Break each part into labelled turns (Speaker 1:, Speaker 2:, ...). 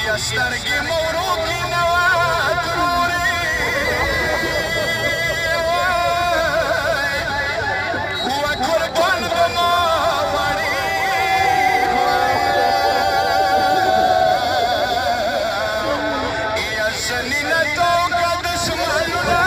Speaker 1: سترګې مورو کې نوات رورې و قربان به ما وړې یا زنینه توګه دشمنونه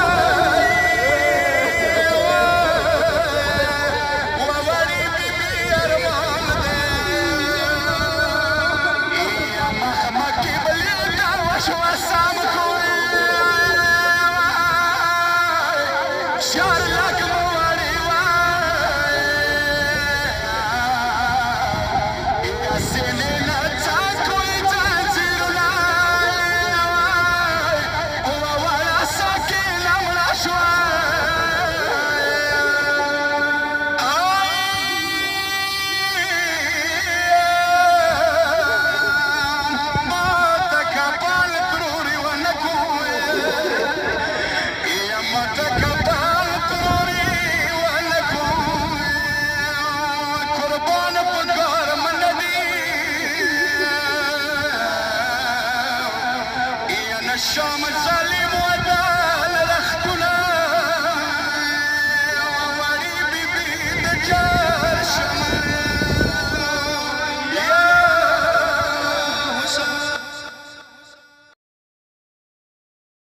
Speaker 1: Show me